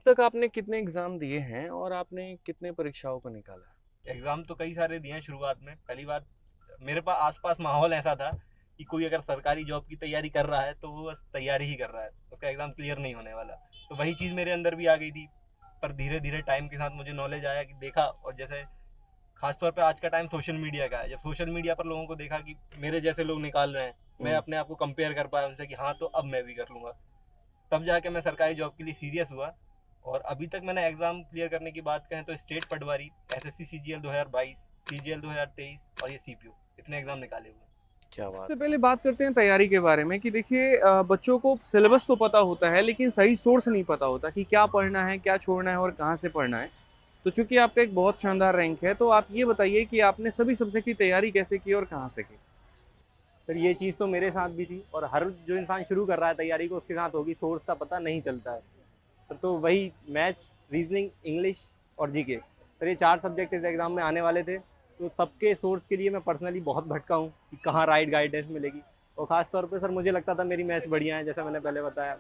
तक आपने कितने एग्जाम दिए हैं और आपने कितने परीक्षाओं को निकाला है? एग्ज़ाम तो कई सारे दिए हैं शुरुआत में। पहली बात, मेरे पास आस-पास माहौल ऐसा था कि कोई अगर सरकारी जॉब की तैयारी कर रहा है तो वो बस तैयारी ही कर रहा है, उसका एग्ज़ाम क्लियर नहीं होने वाला। तो वही चीज़ मेरे अंदर भी आ गई थी। पर धीरे-धीरे टाइम के साथ मुझे नॉलेज आया कि देखा, और जैसे ख़ास तौर पे आज का टाइम सोशल मीडिया का है। जब सोशल मीडिया पर लोगों को देखा कि मेरे जैसे लोग निकाल रहे हैं, मैं हम्म। अपने आप को कंपेयर कर पाया उनसे कि हाँ, तो अब मैं भी कर लूँगा। तब जाके मैं सरकारी जॉब के लिए सीरियस हुआ। और अभी तक मैंने एग्ज़ाम क्लियर करने की बात कहें तो स्टेट पटवारी, एसएससी सीजीएल 2022, सीजीएल 2023 और ये सीपीओ, इतने एग्ज़ाम निकाले हुए हैं। क्या बात। सबसे पहले बात करते हैं तैयारी के बारे में कि देखिए बच्चों को सिलेबस तो पता होता है लेकिन सही सोर्स नहीं पता होता कि क्या पढ़ना है, क्या छोड़ना है और कहाँ से पढ़ना है। तो चूंकि आपका एक बहुत शानदार रैंक है तो आप ये बताइए कि आपने सभी सब्जेक्ट की तैयारी कैसे की और कहाँ से की? सर, ये चीज़ तो मेरे साथ भी थी, और हर जो इंसान शुरू कर रहा है तैयारी को उसके साथ होगी, सोर्स का पता नहीं चलता है। तो वही मैथ्स, रीजनिंग, इंग्लिश और जीके, सर ये 4 सब्जेक्ट इस एग्ज़ाम में आने वाले थे। तो सबके सोर्स के लिए मैं पर्सनली बहुत भटका हूँ कि कहाँ राइट गाइडेंस मिलेगी। और ख़ास तौर पे सर मुझे लगता था मेरी मैथ्स बढ़िया है, जैसा मैंने पहले बताया।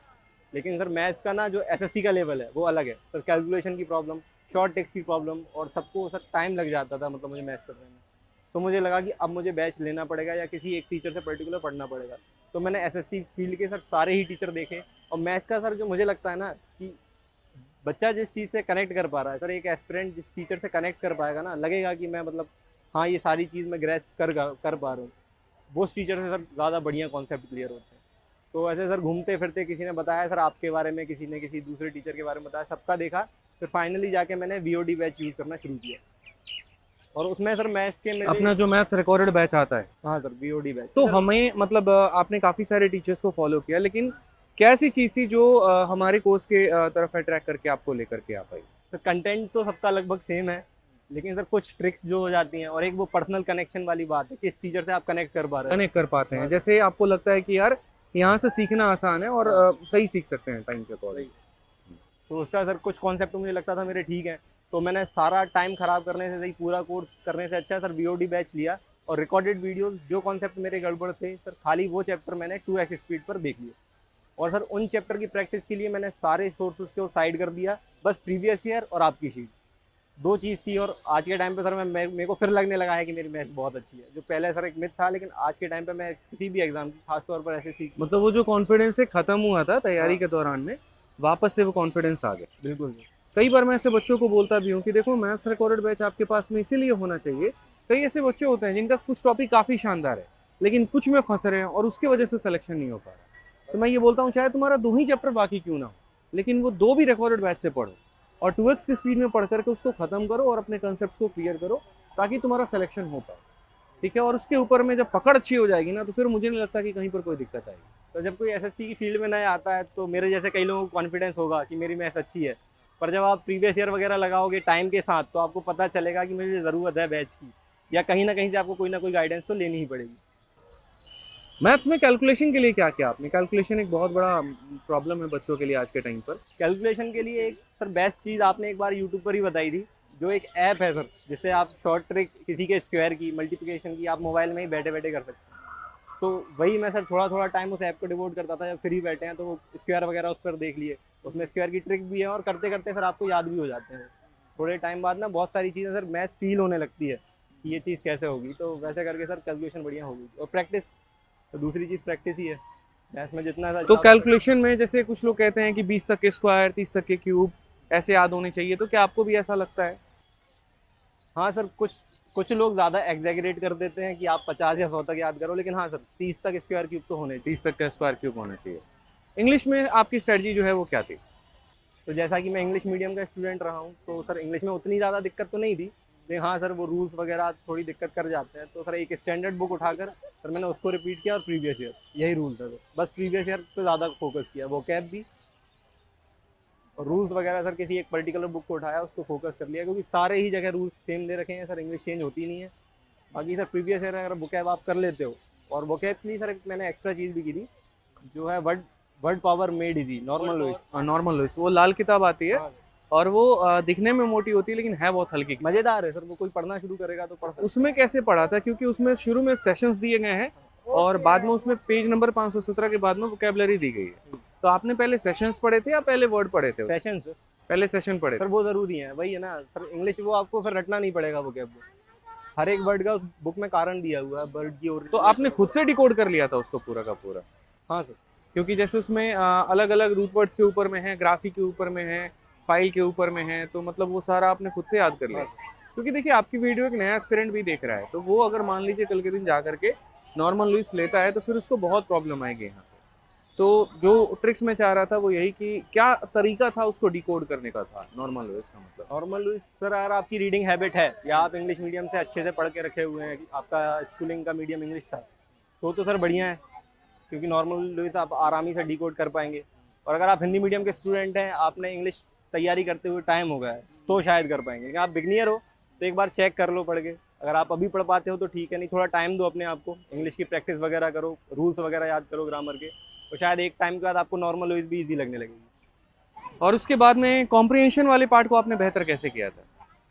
लेकिन सर मैथ्स का ना जो एसएससी का लेवल है वो अलग है सर। कैलकुलेशन की प्रॉब्लम, शॉर्ट टेक्स्ट की प्रॉब्लम, और सबको सर टाइम लग जाता था, मतलब मुझे मैथ्स करने में। तो मुझे लगा कि अब मुझे बैच लेना पड़ेगा या किसी एक टीचर से पर्टिकुलर पढ़ना पड़ेगा। तो मैंने एसएससी फील्ड के सर सारे ही टीचर देखे। और मैथ्स का सर जो मुझे लगता है ना कि बच्चा जिस चीज़ से कनेक्ट कर पा रहा है सर, एक एस्पिरेंट जिस टीचर से कनेक्ट कर पाएगा ना, लगेगा कि मैं मतलब हाँ, ये सारी चीज़ मैं ग्रेस कर पा रहा हूँ, वो उस टीचर से सर ज़्यादा बढ़िया कॉन्सेप्ट क्लियर होते हैं। तो ऐसे सर घूमते फिरते किसी ने बताया सर आपके बारे में, किसी ने किसी दूसरे टीचर के बारे में बताया, सबका देखा। फिर फाइनली जाके मैंने वीओडी बैच यूज़ करना शुरू किया। और उसमें सर मैथ्स के मेरे, अपना जो मैथ्स रिकॉर्डेड बैच आता है हाँ सर, वीओडी बैच तो सर। हमें मतलब आपने काफ़ी सारे टीचर्स को फॉलो किया लेकिन कैसी चीज़ थी जो हमारे कोर्स के तरफ अट्रैक्ट करके आपको लेकर के आ पाई? सर कंटेंट तो सबका लगभग सेम है, लेकिन सर कुछ ट्रिक्स जो हो जाती हैं, और एक वो पर्सनल कनेक्शन वाली बात है कि इस टीचर से आप कनेक्ट कर पा रहे हो। कनेक्ट कर पाते हैं हाँ सर। जैसे आपको लगता है कि यार यहाँ से सीखना आसान है और हाँ सही सीख सकते हैं टाइम के अकॉर्डिंग। वही। तो उसका सर कुछ कॉन्सेप्ट मुझे लगता था मेरे ठीक है। तो मैंने सारा टाइम खराब करने से सही, पूरा कोर्स करने से अच्छा सर वीओडी बैच लिया। और रिकॉर्डेड वीडियोस, जो कॉन्सेप्ट मेरे गड़बड़ थे सर, खाली वो चैप्टर मैंने 2x स्पीड पर देख लिए। और सर उन चैप्टर की प्रैक्टिस के लिए मैंने सारे सोर्सेज को साइड कर दिया। बस प्रीवियस ईयर और आपकी शीट, दो चीज़ थी। और आज के टाइम पे सर मेरे को फिर लगने लगा है कि मेरी मैथ्स बहुत अच्छी है, जो पहले सर एक मिथ था। लेकिन आज के टाइम पे मैं किसी भी एग्जाम की, खासतौर पर एसएससी की, मतलब वो जो कॉन्फिडेंस से खत्म हुआ था तैयारी हाँ के दौरान में वापस से वो कॉन्फिडेंस आ गया। बिल्कुल। कई बार मैं ऐसे बच्चों को बोलता भी हूँ कि देखो मैथ्स रिकॉर्डेड बैच आपके पास में इसीलिए होना चाहिए। कई ऐसे बच्चे होते हैं जिनका कुछ टॉपिक काफ़ी शानदार है लेकिन कुछ में फंस रहे हैं और उसकी वजह से सिलेक्शन नहीं हो पा रहा। तो मैं ये बोलता हूँ चाहे तुम्हारा 2 ही चैप्टर बाकी क्यों ना हो लेकिन वो 2 भी रिकॉर्डेड बैच से पढ़ो और 2x की स्पीड में पढ़ करके उसको खत्म करो और अपने कंसेप्ट को क्लियर करो ताकि तुम्हारा सिलेक्शन हो पाए। ठीक है, और उसके ऊपर में जब पकड़ अच्छी हो जाएगी ना तो फिर मुझे नहीं लगता कि कहीं पर कोई दिक्कत आएगी। तो जब कोई एसएससी की फील्ड में नया आता है तो मेरे जैसे कई लोगों को कॉन्फिडेंस होगा कि मेरी मैथ्स अच्छी है। पर जब आप प्रीवियस ईयर वगैरह लगाओगे टाइम के साथ, तो आपको पता चलेगा कि मुझे ज़रूरत है बैच की, या कहीं ना कहीं से आपको कोई ना कोई गाइडेंस तो लेनी ही पड़ेगी। मैथ्स में कैलकुलेशन के लिए क्या किया आपने? कैलकुलेशन एक बहुत बड़ा प्रॉब्लम है बच्चों के लिए आज के टाइम पर। कैलकुलेशन के लिए एक सर बेस्ट चीज़ आपने एक बार यूट्यूब पर ही बताई थी, जो एक ऐप है सर, जिससे आप शॉर्ट ट्रिक किसी के स्क्वायर की, मल्टीप्लिकेशन की, आप मोबाइल में ही बैठे बैठे कर सकते हैं। तो वही मैं सर थोड़ा थोड़ा टाइम उस ऐप को डिवोट करता था। जब फ्री बैठे हैं तो वो स्क्वायर वगैरह उस पर देख लिए, उसमें स्क्वायर की ट्रिक भी है, और करते करते सर आपको याद भी हो जाते हैं। थोड़े टाइम बाद ना बहुत सारी चीज़ें सर मैथ्स फील होने लगती है कि ये चीज़ कैसे होगी। तो वैसे करके सर कैलकुलेशन बढ़िया होगी। और प्रैक्टिस, तो दूसरी चीज़ प्रैक्टिस ही है। मैथ्स में जितना तो ज़्यादा कैलकुलेशन में जैसे कुछ लोग कहते हैं कि 20 तक के स्क्वायर, 30 तक के क्यूब ऐसे याद होने चाहिए, तो क्या आपको भी ऐसा लगता है? हाँ सर, कुछ कुछ लोग ज़्यादा एग्जैगरेट कर देते हैं कि आप 50 या 100 तक याद करो, लेकिन हाँ सर 30 तक स्क्वायर क्यूब तो होने चाहिए। 30 तक का स्क्वायर क्यूब होना चाहिए। इंग्लिश में आपकी स्ट्रेटजी जो है वो क्या थी? तो जैसा कि मैं इंग्लिश मीडियम का स्टूडेंट रहा हूँ, तो सर इंग्लिश में उतनी ज़्यादा दिक्कत तो नहीं थी। लेकिन हाँ सर, वो रूल्स वगैरह थोड़ी दिक्कत कर जाते हैं। तो सर एक स्टैंडर्ड बुक उठाकर सर मैंने उसको रिपीट किया, और प्रीवियस ईयर, यही रूल्स है। बस प्रीवियस ईयर पे ज़्यादा फोकस किया, वो कैब भी। और रूल्स वगैरह सर किसी एक पर्टिकुलर बुक को उठाया, उसको फोकस कर लिया, क्योंकि सारे ही जगह रूल्स सेम दे रखे हैं सर, इंग्लिश चेंज होती नहीं है। बाकी सर प्रीवियस ईयर अगर बुकैब आप कर लेते हो, और बुकैब के लिए सर मैंने एक्स्ट्रा चीज़ भी की थी, जो है word word power made easy, normal Lewis. Normal Lewis, वो लाल किताब आती है हाँ, और वो दिखने में मोटी होती है लेकिन है बहुत हल्की। मज़ेदार है सर, वो कोई पढ़ना शुरू करेगा तो पढ़ सकता उसमें कैसे पढ़ा था? क्योंकि उसमें शुरू में सेशंस दिए गए हैं और बाद में उसमें पेज नंबर 517 के बाद में वोकैबुलरी दी गई है। है। तो आपने पहले सेशंस पढ़े थे या पहले वर्ड पढ़े थे? सेशंस पहले सेशन पढ़े सर वो ज़रूरी है, वही है ना सर, इंग्लिश वो आपको फिर रटना नहीं पड़ेगा वो कैब, हर एक वर्ड का उस बुक में कारण दिया हुआ है, वर्ड की। और तो आपने खुद से डिकोड कर लिया था उसको पूरा का पूरा? हाँ सर। क्योंकि जैसे उसमें अलग अलग रूट वर्ड्स के ऊपर में है, ग्राफी के ऊपर में है, फाइल के ऊपर में है, तो मतलब वो सारा आपने खुद से याद कर लिया? क्योंकि देखिए आपकी वीडियो एक नया एस्पिरेंट भी देख रहा है, तो वो अगर मान लीजिए कल के दिन जा करके नॉर्मल लुइस लेता है तो फिर उसको बहुत प्रॉब्लम आएगी यहाँ पे। तो जो ट्रिक्स मैं चाह रहा था वो यही कि क्या तरीका था उसको डिकोड करने का था नॉर्मल लुइस का मतलब? नॉर्मल लुइस सर, अगर आपकी रीडिंग हैबिट है या आप इंग्लिश मीडियम से अच्छे से पढ़ के रखे हुए हैं, आपका स्कूलिंग का मीडियम इंग्लिश था, तो सर बढ़िया है, क्योंकि नॉर्मल लुइस आप आरामी से डिकोड कर पाएंगे। और अगर आप हिंदी मीडियम के स्टूडेंट हैं, आपने इंग्लिश तैयारी करते हुए टाइम हो गया है, तो शायद कर पाएंगे। लेकिन आप बिगनियर हो तो एक बार चेक कर लो पढ़ के, अगर आप अभी पढ़ पाते हो तो ठीक है, नहीं थोड़ा टाइम दो अपने आप को, इंग्लिश की प्रैक्टिस वगैरह करो, रूल्स वगैरह याद करो ग्रामर के, तो शायद एक टाइम के बाद आपको नॉर्मल लुइस भी ईजी लगने लगेगी। और उसके बाद में कॉम्प्रिहेंशन वाले पार्ट को आपने बेहतर कैसे किया था?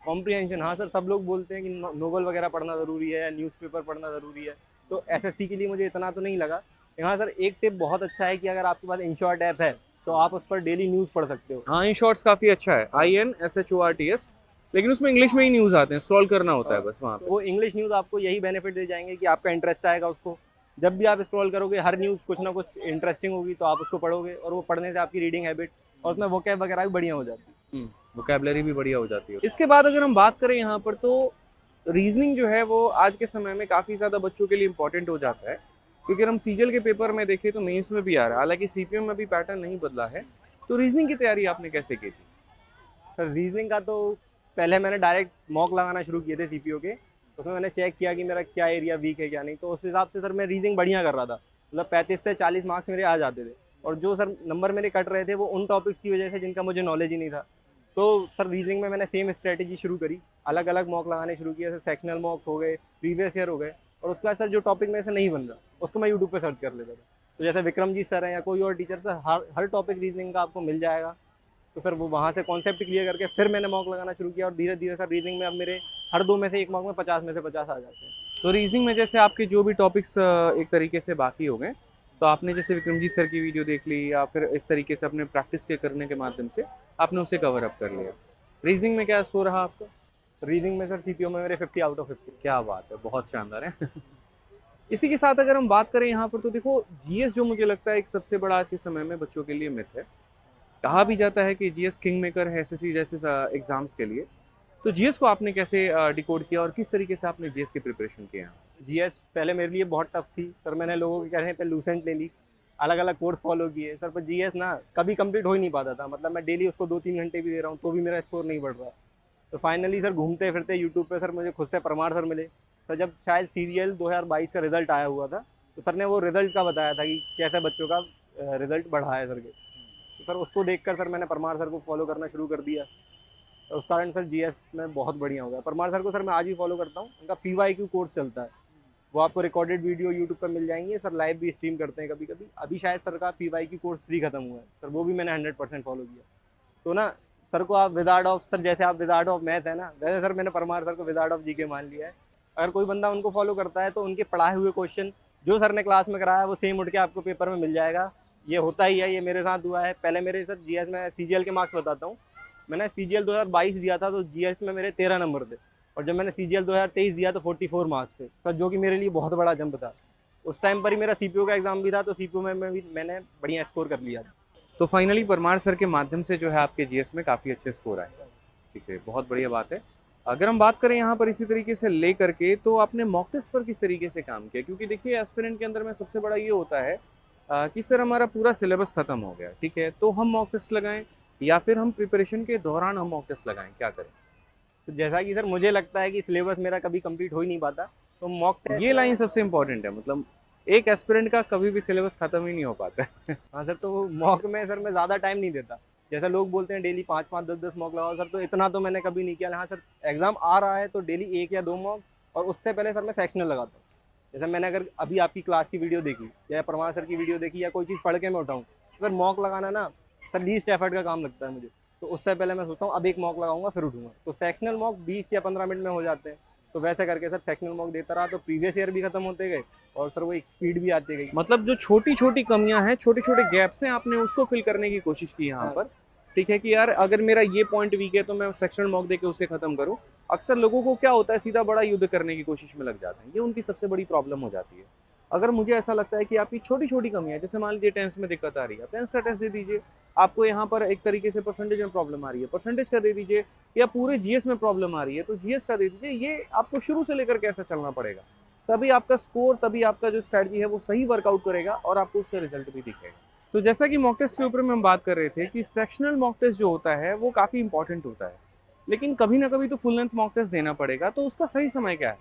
कॉम्प्रिहेंशन, हाँ सर, सब लोग बोलते हैं कि नोवेल वगैरह पढ़ना ज़रूरी है, न्यूज़पेपर पढ़ना ज़रूरी है, तो एसएससी के लिए मुझे इतना तो नहीं लगा। हाँ सर, एक टिप बहुत अच्छा है कि अगर आपके पास InShort ऐप है तो आप उस पर डेली न्यूज़ पढ़ सकते हो। हाँ, InShorts काफ़ी अच्छा है, INSHORTS, लेकिन उसमें इंग्लिश में ही न्यूज़ आते हैं, स्क्रॉल करना होता है बस वहाँ तो पे। वो इंग्लिश न्यूज़ आपको यही बेनिफिट दे जाएंगे कि आपका इंटरेस्ट आएगा उसको, जब भी आप स्क्रॉल करोगे हर न्यूज़ कुछ ना कुछ इंटरेस्टिंग होगी, तो आप उसको पढ़ोगे, और वो पढ़ने से आपकी रीडिंग हैबिट और उसमें वोकैब वगैरह भी बढ़िया हो जाती है। वोकैबुलरी भी बढ़िया हो जाती है। इसके बाद अगर हम बात करें यहाँ पर, तो रीजनिंग जो है वो आज के समय में काफ़ी ज़्यादा बच्चों के लिए इंपॉर्टेंट हो जाता है, क्योंकि अगर हम सीजीएल के पेपर में देखें तो मेंस में भी आ रहा है, हालांकि सीपीएम में भी पैटर्न नहीं बदला है। तो रीजनिंग की तैयारी आपने कैसे की थी? सर रीजनिंग का तो पहले मैंने डायरेक्ट मॉक लगाना शुरू किए थे सीपीओ के, उसमें मैंने चेक किया कि मेरा क्या एरिया वीक है क्या नहीं, तो उस हिसाब से सर मैं रीजनिंग बढ़िया कर रहा था, मतलब 35 से 40 मार्क्स मेरे आ जाते थे। और जो सर नंबर मेरे कट रहे थे वो उन टॉपिक्स की वजह से जिनका मुझे नॉलेज ही नहीं था। तो सर रीजनिंग में मैंने सेम स्ट्रेटेजी शुरू करी, अलग अलग मॉक लगाने शुरू किए, जैसे सेक्शनल मॉक हो गए, प्रीवियस ईयर हो गए, और उसके बाद सर जो टॉपिक मेरे से नहीं बन रहा उसको मैं यूट्यूब पर सर्च कर लेता था। तो जैसे विक्रमजीत सर हैं या कोई और टीचर, सर हर टॉपिक रीजनिंग का आपको मिल जाएगा, तो सर वो वहाँ से कॉन्सेप्ट क्लियर करके फिर मैंने मॉक लगाना शुरू किया, और धीरे धीरे सर रीजनिंग में अब मेरे हर 2 में से 1 मॉक में 50 में से 50 आ जाते हैं। तो रीजनिंग में जैसे आपके जो भी टॉपिक्स एक तरीके से बाकी हो गए, तो आपने जैसे विक्रमजीत सर की वीडियो देख ली या फिर इस तरीके से अपने प्रैक्टिस के करने के माध्यम से आपने उसे कवर अप कर लिया। रीजनिंग में क्या स्कोर रहा आपका? रीजनिंग में सर सीपीओ में मेरे 50 आउट ऑफ 50। क्या बात है, बहुत शानदार है। इसी के साथ अगर हम बात करें यहाँ पर, तो देखो जीएस जो मुझे लगता है एक सबसे बड़ा आज के समय में बच्चों के लिए मिथ है। कहा भी जाता है कि जीएस किंग मेकर है एसएससी जैसे एग्जाम्स के लिए। तो जीएस को आपने कैसे डिकोड किया और किस तरीके से आपने जीएस की प्रिपरेशन किया? जीएस पहले मेरे लिए बहुत टफ थी सर, मैंने लोगों के कहने पे लूसेंट ले ली, अलग अलग कोर्स फॉलो किए सर, पर जीएस ना कभी कंप्लीट हो ही नहीं पाता था, मतलब मैं डेली उसको 2-3 घंटे भी दे रहा हूँ तो भी मेरा स्कोर नहीं बढ़ रहा। तो फाइनली सर घूमते फिरते यूट्यूब पे सर मुझे खुद से परमार सर मिले। सर जब शायद सीरियल 2022 का रिजल्ट आया हुआ था, तो सर ने वो रिजल्ट का बताया था कि कैसे बच्चों का रिजल्ट बढ़ा है सर के, तो सर उसको देखकर सर मैंने परमार सर को फॉलो करना शुरू कर दिया, और उस कारण सर जीएस में बहुत बढ़िया हो गया। परमार सर को सर मैं आज भी फॉलो करता हूँ, उनका PYQ कोर्स चलता है, वो आपको रिकॉर्डेड वीडियो यूट्यूब पर मिल जाएंगे, सर लाइव भी स्ट्रीम करते हैं कभी कभी। अभी शायद सर का PYQ कोर्स 3 खत्म हुआ है सर, वो भी मैंने 100% फॉलो किया। तो ना सर को आप विजार्ड ऑफ, सर जैसे आप विजार्ड ऑफ मैथ है ना, वैसे सर मैंने परमार सर को विजार्ड ऑफ जीके मान लिया है। अगर कोई बंदा उनको फॉलो करता है तो उनके पढ़ाए हुए क्वेश्चन जो सर ने क्लास में कराया वो सेम उठ के आपको पेपर में मिल जाएगा। ये होता ही है, ये मेरे साथ हुआ है। पहले मेरे सर जीएस में सीजीएल के मार्क्स बताता हूँ, मैंने सीजीएल 2022 दिया था तो जीएस में मेरे 13 नंबर थे, और जब मैंने सीजीएल 2023 दिया तो 44 मार्क्स थे सर, जो कि मेरे लिए बहुत बड़ा जंप था। उस टाइम पर ही मेरा सीपीओ का एग्जाम भी था, तो सीपीओ में भी मैंने बढ़िया स्कोर कर लिया था। तो फाइनली परमार सर के माध्यम से जो है आपके जीएस में काफ़ी अच्छे स्कोर आए। ठीक है, बहुत बढ़िया बात है। अगर हम बात करें यहाँ पर इसी तरीके से ले करके, तो आपने मॉक टेस्ट पर किस तरीके से काम किया? क्योंकि देखिए एस्पिरेंट के अंदर में सबसे बड़ा ये होता है कि सर हमारा पूरा सिलेबस खत्म हो गया, ठीक है, तो हम मॉक टेस्ट लगाएं या फिर हम प्रिपरेशन के दौरान हम मॉक टेस्ट लगाएं, क्या करें? तो जैसा कि सर मुझे लगता है कि सिलेबस मेरा कभी कंप्लीट हो ही नहीं पाता, तो मॉक टेस्ट, ये लाइन सबसे इंपॉर्टेंट है, मतलब एक एस्पिरेंट का कभी भी सिलेबस खत्म ही नहीं हो पाता है। हाँ सर, तो मॉक में सर मैं ज़्यादा टाइम नहीं देता, जैसा लोग बोलते हैं डेली 5-5, 10-10 मॉक लगाओ सर, तो इतना तो मैंने कभी नहीं किया। हाँ सर, एग्जाम आ रहा है तो डेली 1 या 2 मॉक, और उससे पहले सर मैं सेक्शनल लगाता हूँ। जैसे मैंने अगर अभी आपकी क्लास की वीडियो देखी या परमार सर की वीडियो देखी या कोई चीज़ पढ़ के मैं उठाऊँ, अगर मॉक लगाना ना सर लीस्ट एफर्ट का काम लगता है मुझे, तो उससे पहले मैं सोचता हूँ अब एक मॉक लगाऊंगा फिर उठूंगा। तो सेक्शनल मॉक 20 या 15 मिनट में हो जाते हैं, तो वैसे करके सर सेक्शनल मॉक देता रहा, तो प्रीवियस ईयर भी खत्म होते गए और सर वो एक स्पीड भी आती गई। मतलब जो छोटी छोटी कमियां हैं, छोटे छोटे गैप्स हैं, आपने उसको फिल करने की कोशिश की यहाँ पर, ठीक है कि यार अगर मेरा ये पॉइंट वीक है तो मैं सेक्शनल मॉक देके उसे खत्म करूं। अक्सर लोगों को क्या होता है, सीधा बड़ा युद्ध करने की कोशिश में लग जाते हैं, ये उनकी सबसे बड़ी प्रॉब्लम हो जाती है। अगर मुझे ऐसा लगता है कि आपकी छोटी छोटी कमियां, जैसे मान लीजिए टेंस में दिक्कत आ रही है, टेंस का टेस्ट दे दीजिए। आपको यहाँ पर एक तरीके से परसेंटेज में प्रॉब्लम आ रही है, परसेंटेज का दे दीजिए। या पूरे जीएस में प्रॉब्लम आ रही है तो जीएस का दे दीजिए। ये आपको शुरू से लेकर कैसा चलना पड़ेगा, तभी आपका स्कोर, तभी आपका जो स्ट्रैटेजी है वो सही वर्कआउट करेगा और आपको उसका रिजल्ट भी दिखेगा। तो जैसा कि मॉक टेस्ट के ऊपर में हम बात कर रहे थे कि सेक्शनल मॉक टेस्ट जो होता है वो काफ़ी इंपॉर्टेंट होता है, लेकिन कभी ना कभी तो फुल लेंथ मॉक टेस्ट देना पड़ेगा। तो उसका सही समय क्या है?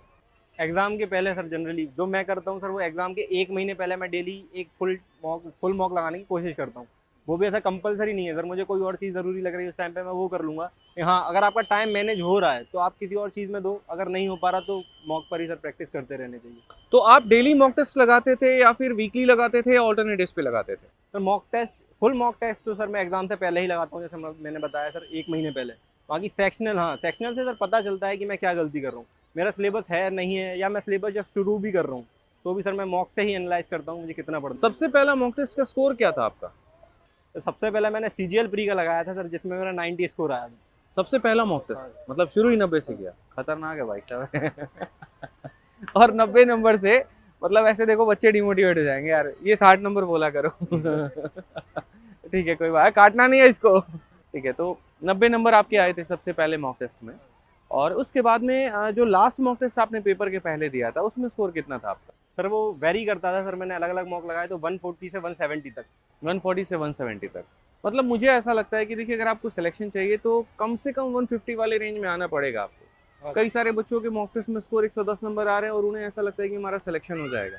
एग्ज़ाम के पहले सर जनरली जो मैं करता हूँ सर, वो एग्ज़ाम के 1 महीने पहले मैं डेली एक फुल मॉक लगाने की कोशिश करता हूँ। वो भी ऐसा कंपल्सरी नहीं है सर, मुझे कोई और चीज़ ज़रूरी लग रही है उस टाइम पे मैं वो कर लूँगा। हाँ, अगर आपका टाइम मैनेज हो रहा है तो आप किसी और चीज़ में दो, अगर नहीं हो पा रहा तो मॉक पर ही सर प्रैक्टिस करते रहने चाहिए। तो आप डेली मॉक टेस्ट लगाते थे या फिर वीकली लगाते थे या ऑल्टरनेट डेज पे लगाते थे? सर फुल मॉक टेस्ट तो सर मैं एग्ज़ाम से पहले ही लगाता हूँ, जैसे मैंने बताया सर 1 महीने पहले। बाकी सेक्शनल, हाँ, सेक्शनल से सर पता चलता है कि मैं क्या गलती कर रहा हूँ, मेरा सिलेबस है नहीं है, या मैं सिलेबस जब शुरू भी कर रहा हूँ तो भी सर मैं मॉक से ही एनालाइज करता हूँ मुझे कितना पढ़ना है। सबसे पहला मॉक टेस्ट का स्कोर क्या था आपका? तो सबसे पहले मैंने सीजीएल प्री का लगाया था सर, जिसमें मेरा 90 स्कोर आया था। सबसे पहला मॉक टेस्ट मतलब शुरू ही 90 से किया? खतरनाक है भाई साहब। और 90 नंबर से मतलब ऐसे देखो बच्चे डिमोटिवेट हो जाएंगे यार, ये 60 नंबर बोला करो। ठीक है, कोई बात, काटना नहीं है इसको। ठीक है, तो 90 नंबर आपके आए थे सबसे पहले मॉक टेस्ट में, और उसके बाद में जो लास्ट मॉक टेस्ट आपने पेपर के पहले दिया था उसमें स्कोर कितना था आपका? सर वो वेरी करता था सर, मैंने अलग अलग मॉक लगाए तो 140 से 170 तक। 140 से 170 तक। मतलब मुझे ऐसा लगता है कि देखिए अगर आपको सिलेक्शन चाहिए तो कम से कम 150 वाले रेंज में आना पड़ेगा आपको। कई सारे बच्चों के मॉक टेस्ट में स्कोर 110 नंबर आ रहे हैं और उन्हें ऐसा लगता है कि हमारा सिलेक्शन हो जाएगा।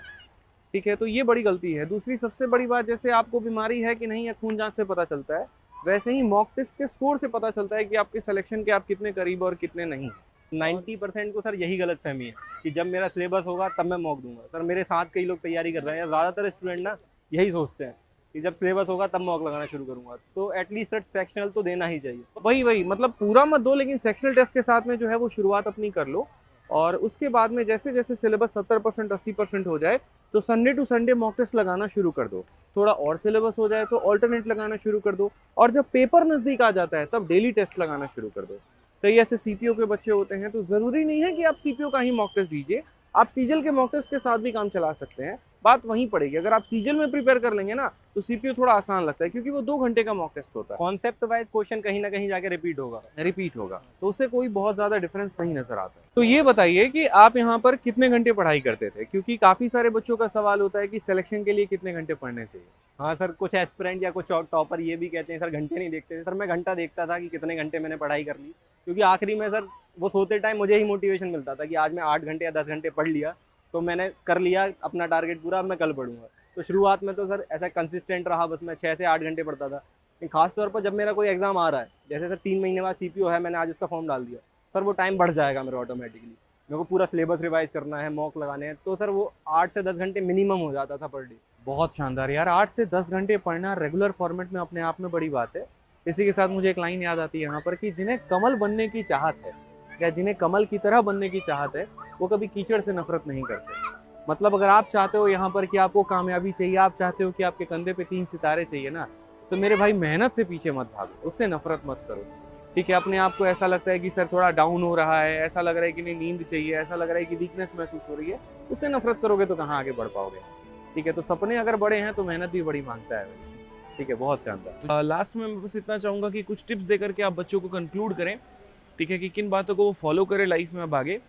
ठीक है, तो ये बड़ी गलती है। दूसरी सबसे बड़ी बात, जैसे आपको बीमारी है कि नहीं या खून जांच से पता चलता है, वैसे ही मॉक टेस्ट के स्कोर से पता चलता है कि आपके सिलेक्शन के आप कितने करीब और कितने नहीं। 90% को सर यही गलत फहमी है कि जब मेरा सिलेबस होगा तब मैं मॉक दूंगा। सर मेरे साथ कई लोग तैयारी कर रहे हैं, ज़्यादातर स्टूडेंट ना यही सोचते हैं कि जब सिलेबस होगा तब मॉक लगाना शुरू करूंगा। तो एटलीस्ट सर सेक्शनल तो देना ही चाहिए। वही मतलब पूरा मत दो, लेकिन सेक्शनल टेस्ट के साथ में जो है वो शुरुआत अपनी कर लो, और उसके बाद में जैसे जैसे सिलेबस 70% 80% हो जाए तो Sunday to Sunday mock test लगाना शुरू कर दो। थोड़ा और सिलेबस हो जाए तो ऑल्टरनेट लगाना शुरू कर दो, और जब पेपर नज़दीक आ जाता है तब डेली टेस्ट लगाना शुरू कर दो। कई ऐसे सीपीओ के बच्चे होते हैं, तो ज़रूरी नहीं है कि आप सीपीओ का ही मॉक टेस्ट दीजिए, आप सीजल के मॉक टेस्ट के साथ भी काम चला सकते हैं। बात वहीं पड़ेगी, अगर आप सीजल में प्रिपेयर कर लेंगे ना तो सीपीओ थोड़ा आसान लगता है, क्योंकि वो 2 घंटे का मॉक टेस्ट होता है, कॉन्सेप्ट वाइज क्वेश्चन कहीं ना कहीं जाके रिपीट होगा, तो उससे कोई बहुत ज़्यादा डिफरेंस नहीं नज़र आता है। तो ये बताइए कि आप यहाँ पर कितने घंटे पढ़ाई करते थे, क्योंकि काफ़ी सारे बच्चों का सवाल होता है कि सिलेक्शन के लिए कितने घंटे पढ़ने चाहिए। हाँ सर, कुछ एस्पिरेंट या कुछ टॉपर ये भी कहते हैं सर घंटे नहीं देखते थे। सर मैं घंटा देखता था कि कितने घंटे मैंने पढ़ाई कर ली, क्योंकि आखिरी में सर वो सोते टाइम मुझे ही मोटिवेशन मिलता था कि आज मैं 8 घंटे या 10 घंटे पढ़ लिया तो मैंने कर लिया अपना टारगेट पूरा, अब मैं कल पढ़ूंगा। तो शुरुआत में तो सर ऐसा कंसिस्टेंट रहा, बस मैं 6 से 8 घंटे पढ़ता था। लेकिन खासतौर पर जब मेरा कोई एग्जाम आ रहा है, जैसे सर 3 महीने बाद सीपीओ है, मैंने आज उसका फॉर्म डाल दिया, सर वो टाइम बढ़ जाएगा मेरा ऑटोमेटिकली। मेरे को पूरा सिलेबस रिवाइज करना है, मॉक लगाने हैं, तो सर वो 8 से 10 घंटे मिनिमम हो जाता था पर डे। बहुत शानदार यार, 8 से 10 घंटे पढ़ना रेगुलर फॉर्मेट में अपने आप में बड़ी बात है। इसी के साथ मुझे एक लाइन याद आती है यहाँ पर कि जिन्हें कमल बनने की चाहत है या जिन्हें कमल की तरह बनने की चाहत है वो कभी कीचड़ से नफरत नहीं करते। मतलब अगर आप चाहते हो यहाँ पर कि आपको कामयाबी चाहिए, आप चाहते हो कि आपके कंधे पे 3 सितारे चाहिए ना, तो मेरे भाई मेहनत से पीछे मत भागो, उससे नफरत मत करो। ठीक है, अपने आप को ऐसा लगता है कि सर थोड़ा डाउन हो रहा है, ऐसा लग रहा है कि नहीं नींद चाहिए, ऐसा लग रहा है कि वीकनेस महसूस हो रही है, उससे नफरत करोगे तो कहाँ आगे बढ़ पाओगे। ठीक है, तो सपने अगर बड़े हैं तो मेहनत भी बड़ी मांगता है। ठीक है, बहुत शानदार। लास्ट में मैं बस इतना चाहूँगा कि कुछ टिप्स देकर के आप बच्चों को कंक्लूड करें, ठीक है, कि किन बातों को वो फॉलो करें लाइफ में अब आगे,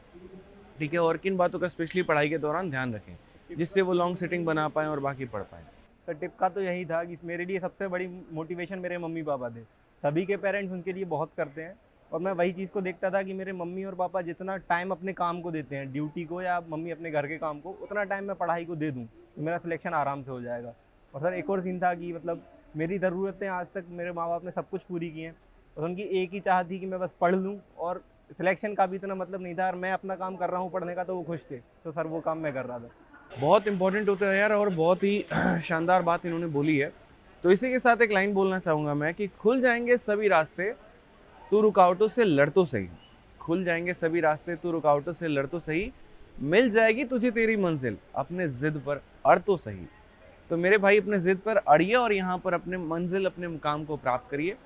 ठीक है, और किन बातों का स्पेशली पढ़ाई के दौरान ध्यान रखें जिससे वो लॉन्ग सेटिंग बना पाएँ और बाकी पढ़ पाएँ। सर टिप का तो यही था कि मेरे लिए सबसे बड़ी मोटिवेशन मेरे मम्मी पापा थे। सभी के पेरेंट्स उनके लिए बहुत करते हैं, और मैं वही चीज़ को देखता था कि मेरे मम्मी और पापा जितना टाइम अपने काम को देते हैं, ड्यूटी को या मम्मी अपने घर के काम को, उतना टाइम मैं पढ़ाई को दे दूँ तो मेरा सिलेक्शन आराम से हो जाएगा। और सर एक और सीन था कि मतलब मेरी ज़रूरतें आज तक मेरे माँ बाप ने सब कुछ पूरी की हैं, और उनकी एक ही चाह थी कि मैं बस पढ़ लूँ, और सिलेक्शन का भी इतना मतलब नहीं था, और मैं अपना काम कर रहा हूँ पढ़ने का तो वो खुश थे। तो सर वो काम मैं कर रहा था। बहुत इंपॉर्टेंट होता है यार, और बहुत ही शानदार बात इन्होंने बोली है। तो इसी के साथ एक लाइन बोलना चाहूँगा मैं कि खुल जाएंगे सभी रास्ते, तू रुकावटों से लड़ तो सही। खुल जाएंगे सभी रास्ते, तू रुकावटों से लड़ तो सही, मिल जाएगी तुझे तेरी मंजिल, अपने ज़िद पर अड़ तो सही। तो मेरे भाई अपने ज़िद पर अड़िए और यहाँ पर अपने मंजिल, अपने मुकाम को प्राप्त करिए।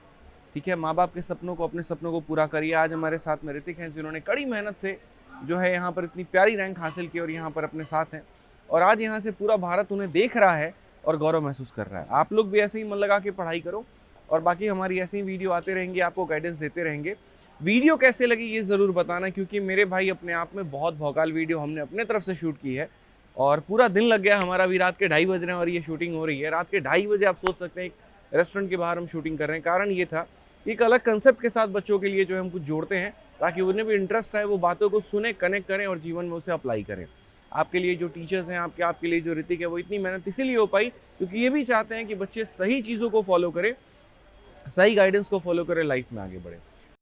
ठीक है, माँ बाप के सपनों को, अपने सपनों को पूरा करिए। आज हमारे साथ में ऋतिक हैं जिन्होंने कड़ी मेहनत से जो है यहाँ पर इतनी प्यारी रैंक हासिल की और यहाँ पर अपने साथ हैं, और आज यहाँ से पूरा भारत उन्हें देख रहा है और गौरव महसूस कर रहा है। आप लोग भी ऐसे ही मन लगा के पढ़ाई करो, और बाकी हमारी ऐसी ही वीडियो आते रहेंगे, आपको गाइडेंस देते रहेंगे। वीडियो कैसे लगी ये ज़रूर बताना, क्योंकि मेरे भाई अपने आप में बहुत भौकाल वीडियो हमने अपने तरफ से शूट की है, और पूरा दिन लग गया हमारा। अभी रात के 2:30 बज रहे हैं और ये शूटिंग हो रही है। रात के 2:30 बजे आप सोच सकते हैं एक रेस्टोरेंट के बाहर हम शूटिंग कर रहे हैं। कारण ये था, एक अलग कंसेप्ट के साथ बच्चों के लिए जो है हम कुछ जोड़ते हैं, ताकि उन्हें भी इंटरेस्ट आए, वो बातों को सुने, कनेक्ट करें और जीवन में उसे अप्लाई करें। आपके लिए जो टीचर्स हैं, आपके लिए जो ऋतिक है, वो इतनी मेहनत इसीलिए हो पाई क्योंकि ये भी चाहते हैं कि बच्चे सही चीज़ों को फॉलो करें, सही गाइडेंस को फॉलो करें, लाइफ में आगे बढ़ें।